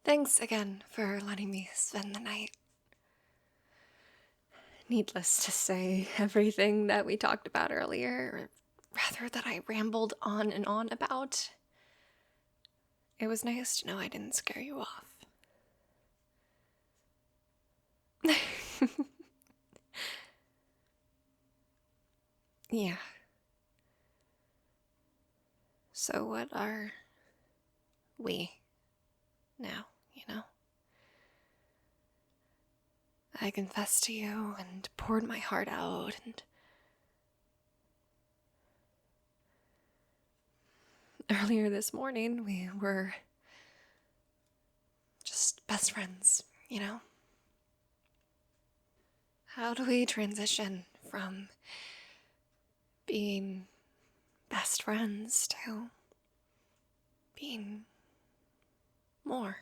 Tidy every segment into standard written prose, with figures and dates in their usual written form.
Thanks again for letting me spend the night. Needless to say, everything that we talked about earlier, or rather that I rambled on and on about, it was nice to know I didn't scare you off. Yeah. So what are we now, I confessed to you and poured my heart out, and earlier this morning we were just best friends, How do we transition from being best friends to being more?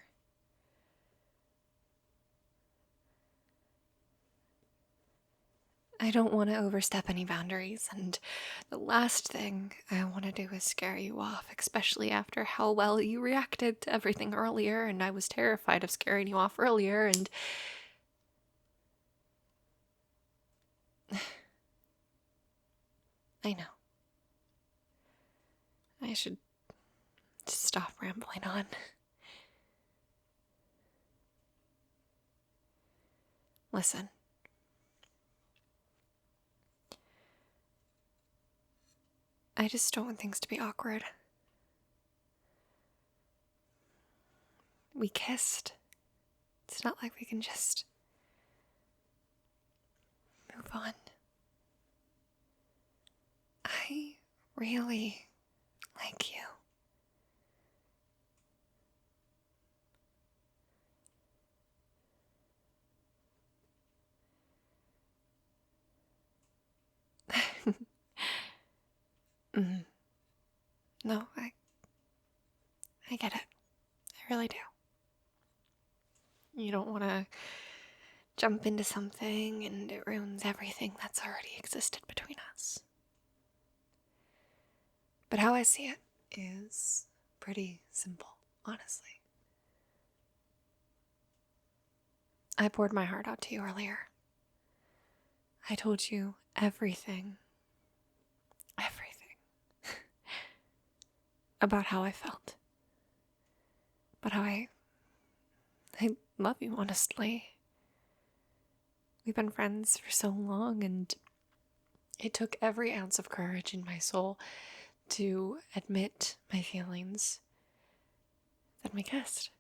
I don't want to overstep any boundaries, and the last thing I want to do is scare you off, especially after how well you reacted to everything earlier, and I was terrified of scaring you off earlier, and I know. I should stop rambling on. Listen. I just don't want things to be awkward. We kissed. It's not like we can just move on. I really like you. No, I get it. I really do. You don't want to jump into something and it ruins everything that's already existed between us. But how I see it is pretty simple, honestly. I poured my heart out to you earlier. I told you everything about how I felt. But how I love you, honestly. We've been friends for so long, and it took every ounce of courage in my soul to admit my feelings. Then we kissed.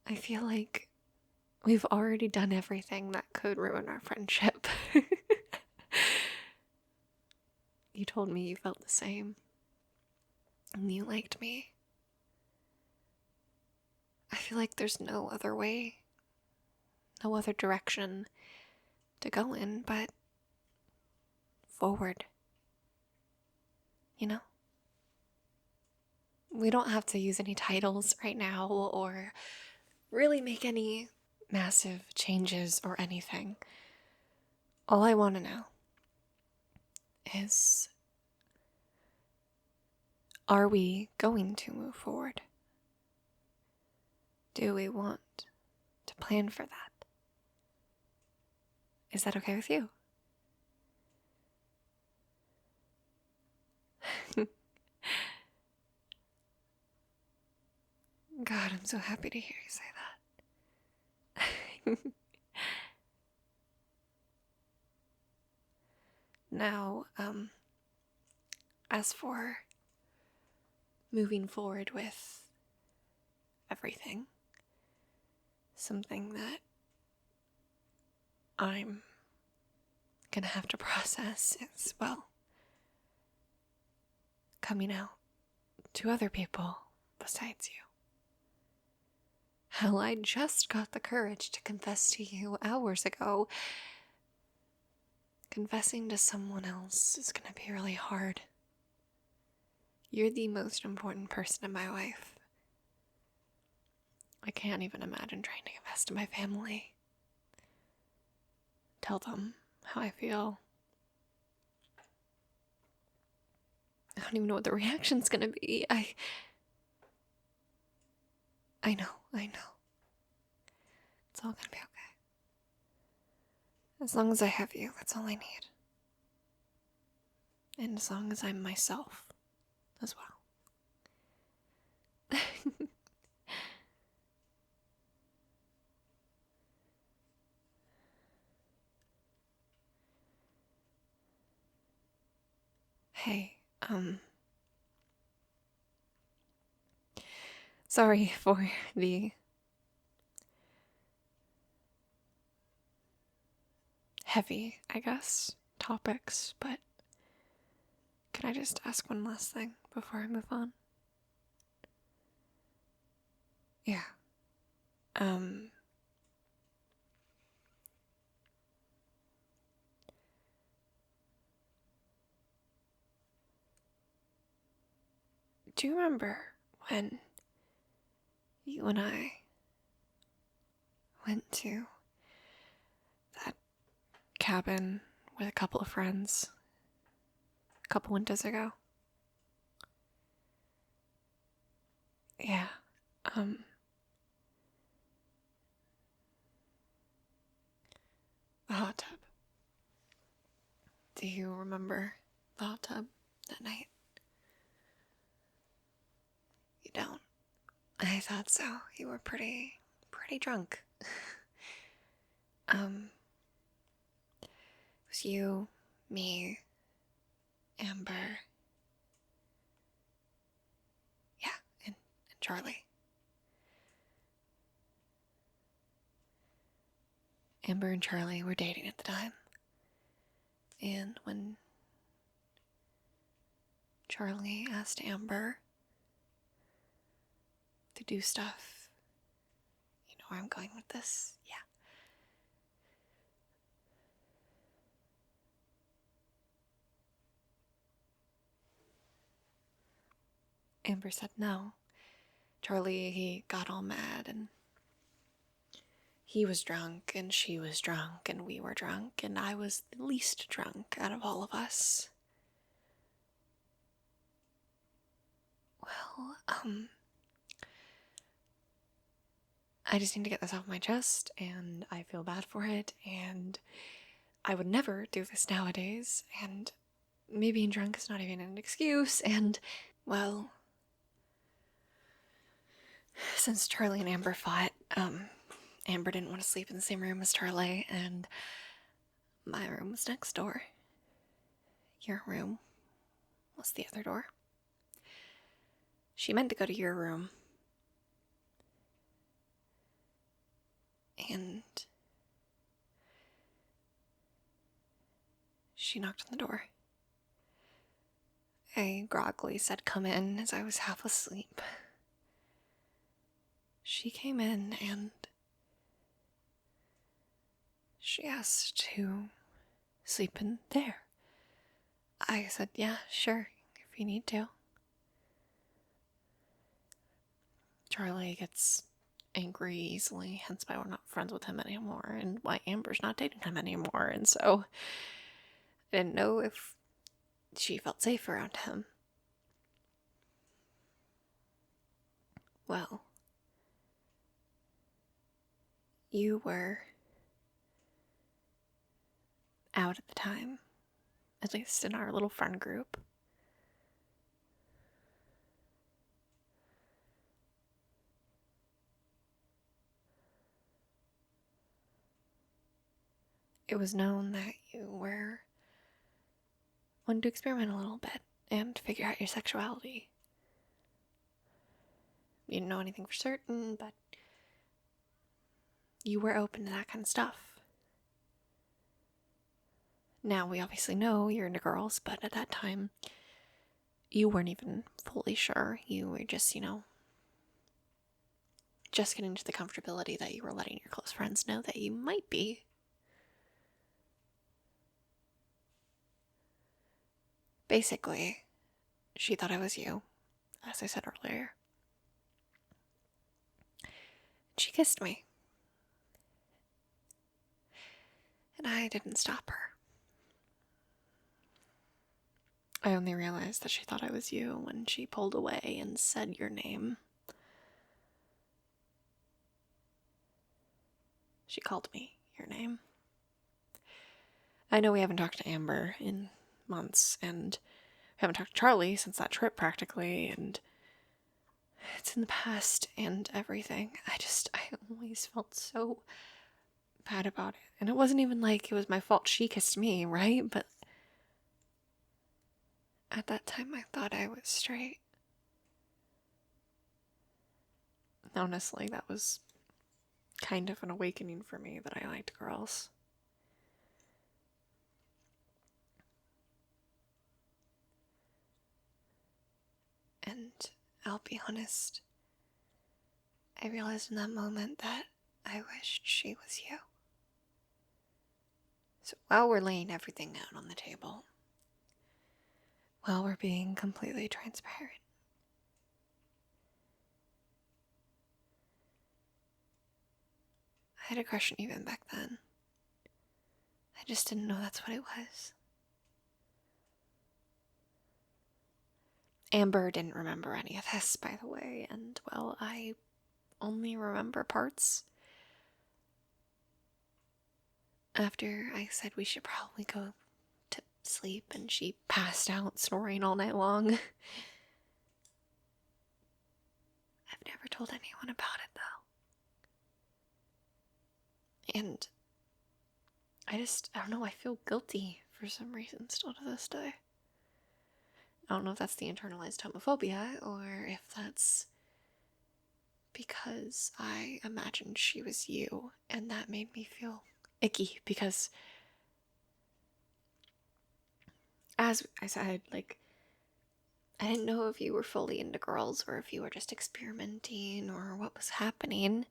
I feel like we've already done everything that could ruin our friendship. You told me you felt the same, and you liked me. I feel like there's no other way, no other direction to go in but forward. We don't have to use any titles right now or really make any massive changes or anything. All I want to know is, are we going to move forward? Do we want to plan for that? Is that okay with you? God, I'm so happy to hear you say that. Now, as for moving forward with everything, something that I'm gonna have to process is, well, coming out to other people besides you. Hell, I just got the courage to confess to you hours ago. Confessing to someone else is gonna be really hard. You're the most important person in my life. I can't even imagine trying to confess to my family. Tell them how I feel. don't even know what the reaction's gonna be. I know. It's all gonna be okay. As long as I have you, that's all I need. And as long as I'm myself as well. Hey, sorry for the heavy, I guess, topics, but can I just ask one last thing before I move on? Yeah. Do you remember when you and I went to that cabin with a couple of friends a couple winters ago? Yeah. The hot tub. Do you remember the hot tub that night? You don't? I thought so. You were pretty drunk. It was you, me, Amber, yeah, and Charlie. Amber and Charlie were dating at the time. And when Charlie asked Amber to do stuff, you know where I'm going with this? Yeah. Amber said no. Charlie, he got all mad, and he was drunk, and she was drunk, and we were drunk, and I was the least drunk out of all of us. Well, I just need to get this off my chest, and I feel bad for it, and I would never do this nowadays, and me being drunk is not even an excuse, and, well, since Charlie and Amber fought, Amber didn't want to sleep in the same room as Charlie, and my room was next door. Your room was the other door. She meant to go to your room, and she knocked on the door. I groggily said, "Come in," as I was half asleep. She came in and she asked to sleep in there. I said, "Yeah, sure, if you need to." Charlie gets angry easily, hence why we're not friends with him anymore, and why Amber's not dating him anymore, and so I didn't know if she felt safe around him. Well, you were out at the time, at least in our little friend group. It was known that you were wanting to experiment a little bit and figure out your sexuality. You didn't know anything for certain, but you were open to that kind of stuff. Now, we obviously know you're into girls, but at that time, you weren't even fully sure. You were just, just getting to the comfortability that you were letting your close friends know that you might be. Basically, she thought I was you, as I said earlier. She kissed me. And I didn't stop her. I only realized that she thought I was you when she pulled away and said your name. She called me your name. I know we haven't talked to Amber in months, and we haven't talked to Charlie since that trip practically, and it's in the past and everything. I always felt so bad about it. And it wasn't even like it was my fault she kissed me, right? But at that time I thought I was straight. Honestly, that was kind of an awakening for me that I liked girls. And I'll be honest, I realized in that moment that I wished she was you. So while we're laying everything out on the table, while we're being completely transparent, I had a crush on you even back then. I just didn't know that's what it was. Amber didn't remember any of this, by the way, and, well, I only remember parts. After I said we should probably go to sleep and she passed out snoring all night long. I've never told anyone about it, though. And I don't know, I feel guilty for some reason still to this day. I don't know if that's the internalized homophobia or if that's because I imagined she was you and that made me feel icky because, as I said, like, I didn't know if you were fully into girls or if you were just experimenting or what was happening.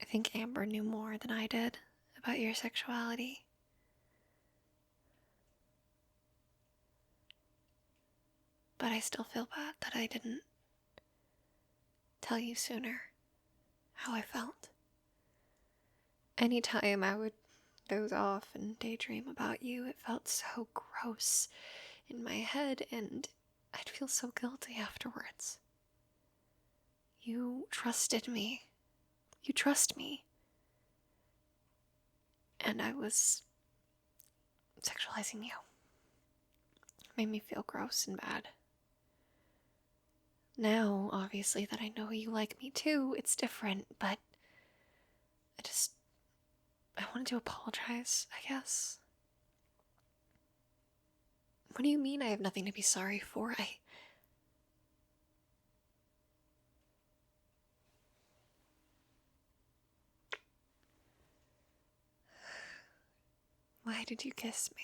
I think Amber knew more than I did about your sexuality. But I still feel bad that I didn't tell you sooner how I felt. Anytime I would doze off and daydream about you, it felt so gross in my head, and I'd feel so guilty afterwards. You trusted me. You trust me. And I was sexualizing you. It made me feel gross and bad. Now, obviously, that I know you like me too, it's different, but I wanted to apologize, I guess. What do you mean I have nothing to be sorry for? Why did you kiss me?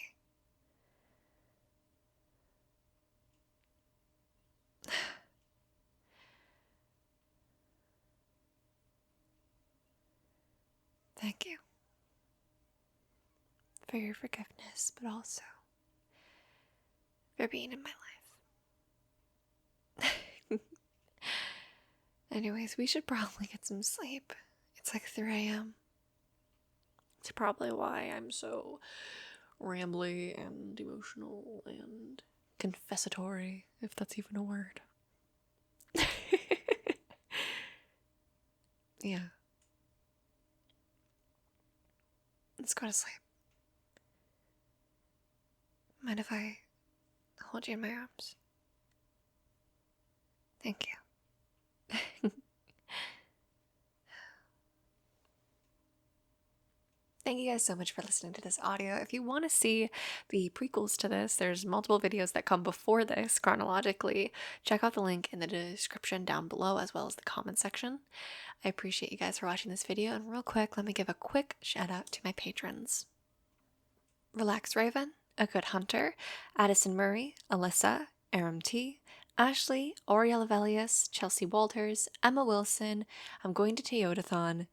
Thank you for your forgiveness, but also for being in my life. Anyways, we should probably get some sleep. It's like 3 a.m. It's probably why I'm so rambly and emotional and confessatory, if that's even a word. Yeah. Let's go to sleep. Mind if I hold you in my arms? Thank you. Thank you guys so much for listening to this audio. If you want to see the prequels to this, there's multiple videos that come before this chronologically. Check out the link in the description down below as well as the comment section. I appreciate you guys for watching this video, and real quick, let me give a quick shout out to my patrons. Relax Raven, A Good Hunter, Addison Murray, Alyssa, Aram T, Ashley, Oriel Velius, Chelsea Walters, Emma Wilson, I'm Going to Teodathon,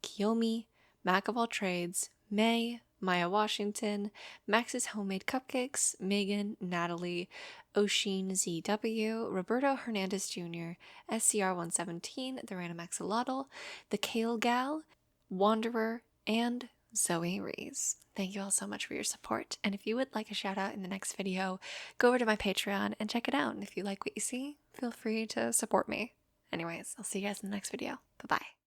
Kiyomi, Mac of All Trades, May, Maya Washington, Max's Homemade Cupcakes, Megan, Natalie, Oshin ZW, Roberto Hernandez Jr., SCR117, The Random Axolotl, The Kale Gal, Wanderer, and Zoe Rees. Thank you all so much for your support. And if you would like a shout out in the next video, go over to my Patreon and check it out. And if you like what you see, feel free to support me. Anyways, I'll see you guys in the next video. Bye bye.